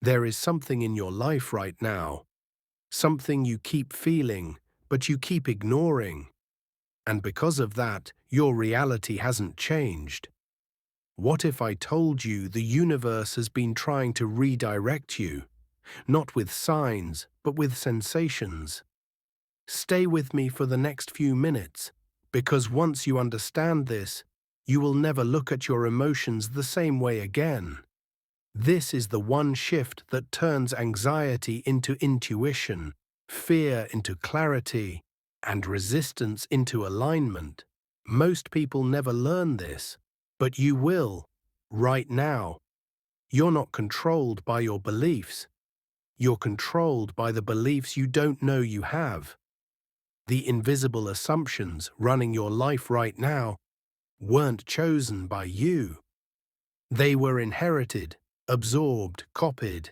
There is something in your life right now, something you keep feeling, but you keep ignoring. And because of that, your reality hasn't changed. What if I told you the universe has been trying to redirect you, not with signs, but with sensations? Stay with me for the next few minutes, because once you understand this, you will never look at your emotions the same way again. This is the one shift that turns anxiety into intuition, fear into clarity, and resistance into alignment. Most people never learn this, but you will, right now. You're not controlled by your beliefs. You're controlled by the beliefs you don't know you have. The invisible assumptions running your life right now weren't chosen by you. They were inherited, absorbed, copied,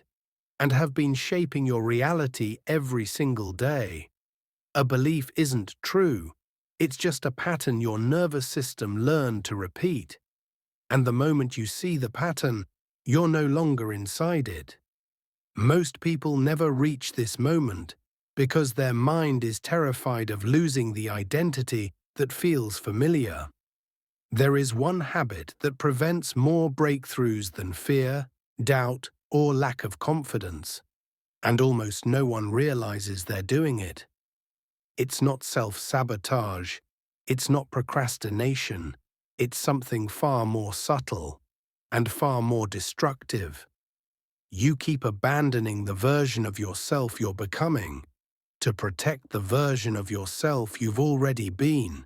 and have been shaping your reality every single day. A belief isn't true. It's just a pattern your nervous system learned to repeat. And the moment you see the pattern, you're no longer inside it. Most people never reach this moment because their mind is terrified of losing the identity that feels familiar. There is one habit that prevents more breakthroughs than fear, doubt, or lack of confidence, and almost no one realizes they're doing it. It's not self-sabotage, it's not procrastination, it's something far more subtle and far more destructive. You keep abandoning the version of yourself you're becoming to protect the version of yourself you've already been.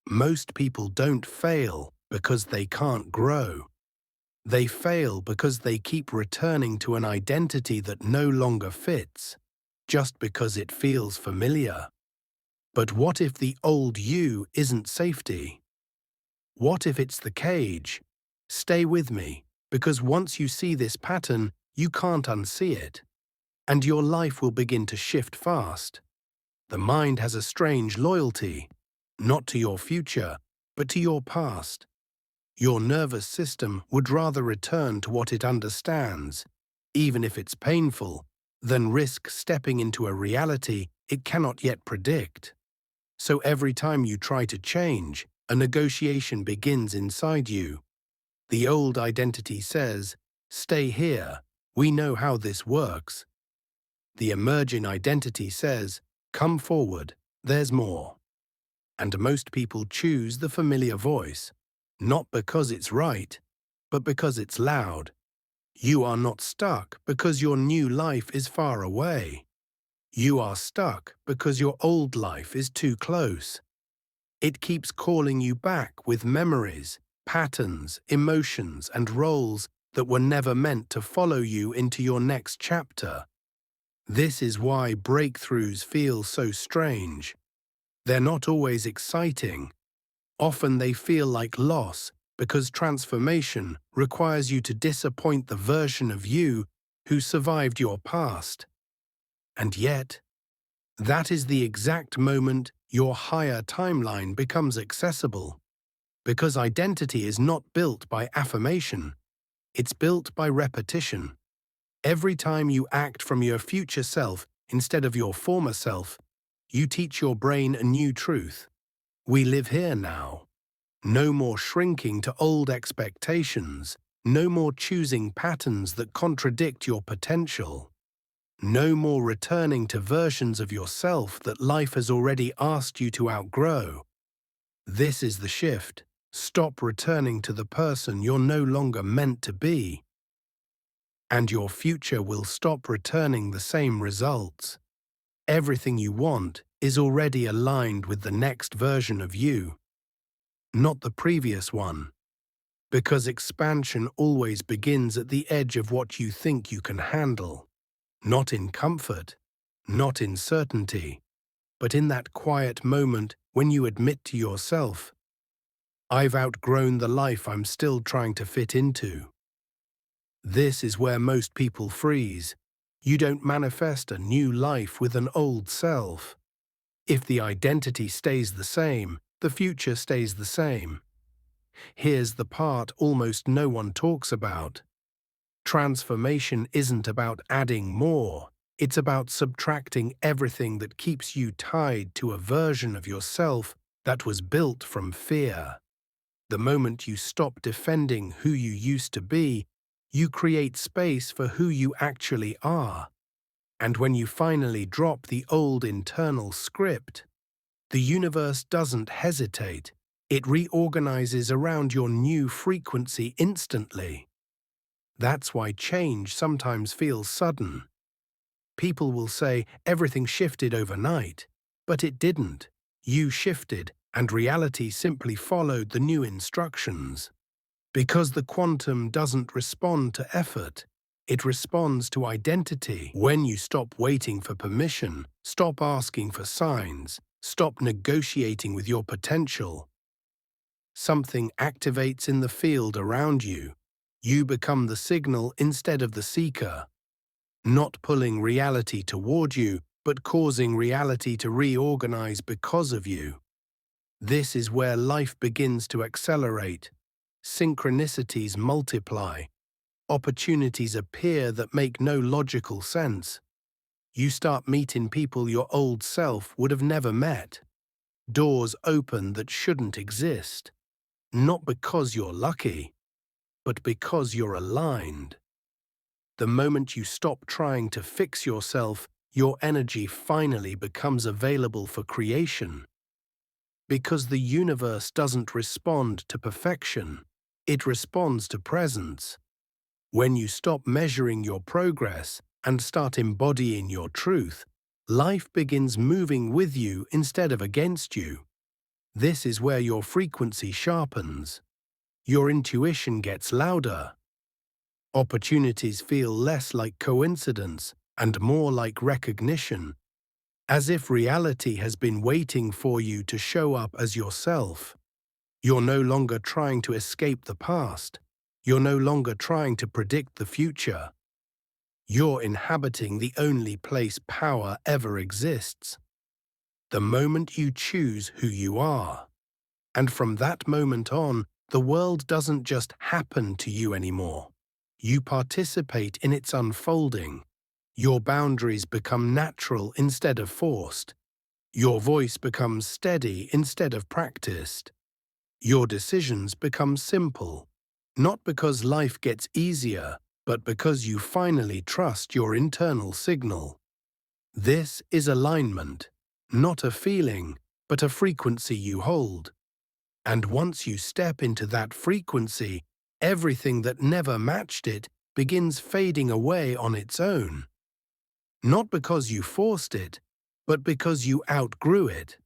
Most people don't fail because they can't grow. They fail because they keep returning to an identity that no longer fits, just because it feels familiar. But what if the old you isn't safety? What if it's the cage? Stay with me, because once you see this pattern, you can't unsee it, and your life will begin to shift fast. The mind has a strange loyalty, not to your future, but to your past. Your nervous system would rather return to what it understands, even if it's painful, than risk stepping into a reality it cannot yet predict. So every time you try to change, a negotiation begins inside you. The old identity says, "Stay here, we know how this works." The emerging identity says, "Come forward, there's more." And most people choose the familiar voice, not because it's right, but because it's loud. You are not stuck because your new life is far away. You are stuck because your old life is too close. It keeps calling you back with memories, patterns, emotions, and roles that were never meant to follow you into your next chapter. This is why breakthroughs feel so strange. They're not always exciting. Often they feel like loss because transformation requires you to disappoint the version of you who survived your past. And yet, that is the exact moment your higher timeline becomes accessible. Because identity is not built by affirmation, it's built by repetition. Every time you act from your future self instead of your former self, you teach your brain a new truth. We live here now. No more shrinking to old expectations. No more choosing patterns that contradict your potential. No more returning to versions of yourself that life has already asked you to outgrow. This is the shift. Stop returning to the person you're no longer meant to be. And your future will stop returning the same results. Everything you want is already aligned with the next version of you, not the previous one. Because expansion always begins at the edge of what you think you can handle. Not in comfort, not in certainty, but in that quiet moment when you admit to yourself, "I've outgrown the life I'm still trying to fit into." This is where most people freeze. You don't manifest a new life with an old self. If the identity stays the same, the future stays the same. Here's the part almost no one talks about. Transformation isn't about adding more. It's about subtracting everything that keeps you tied to a version of yourself that was built from fear. The moment you stop defending who you used to be, you create space for who you actually are. And when you finally drop the old internal script, the universe doesn't hesitate. It reorganizes around your new frequency instantly. That's why change sometimes feels sudden. People will say everything shifted overnight, but it didn't. You shifted, and reality simply followed the new instructions. Because the quantum doesn't respond to effort, it responds to identity. When you stop waiting for permission, stop asking for signs, stop negotiating with your potential, something activates in the field around you. You become the signal instead of the seeker, not pulling reality toward you, but causing reality to reorganize because of you. This is where life begins to accelerate. Synchronicities multiply. Opportunities appear that make no logical sense. You start meeting people your old self would have never met. Doors open that shouldn't exist. Not because you're lucky, but because you're aligned. The moment you stop trying to fix yourself, your energy finally becomes available for creation. Because the universe doesn't respond to perfection, it responds to presence. When you stop measuring your progress and start embodying your truth, life begins moving with you instead of against you. This is where your frequency sharpens. Your intuition gets louder. Opportunities feel less like coincidence and more like recognition, as if reality has been waiting for you to show up as yourself. You're no longer trying to escape the past. You're no longer trying to predict the future. You're inhabiting the only place power ever exists. The moment you choose who you are. And from that moment on, the world doesn't just happen to you anymore. You participate in its unfolding. Your boundaries become natural instead of forced. Your voice becomes steady instead of practiced. Your decisions become simple, not because life gets easier, but because you finally trust your internal signal. This is alignment, not a feeling, but a frequency you hold. And once you step into that frequency, everything that never matched it begins fading away on its own. Not because you forced it, but because you outgrew it.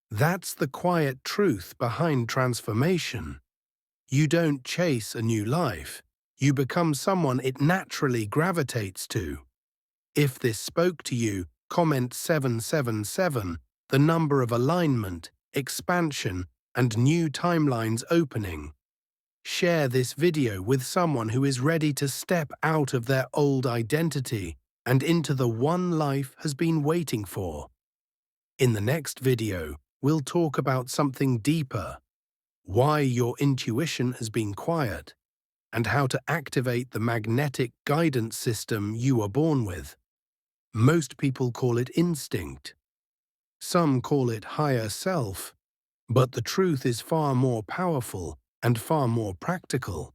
That's the quiet truth behind transformation. You don't chase a new life. You become someone it naturally gravitates to. If this spoke to you, comment 777, the number of alignment, expansion, and new timelines opening. Share this video with someone who is ready to step out of their old identity and into the one life has been waiting for. In the next video, we'll talk about something deeper, why your intuition has been quiet, and how to activate the magnetic guidance system you were born with. Most people call it instinct. Some call it higher self, but the truth is far more powerful and far more practical.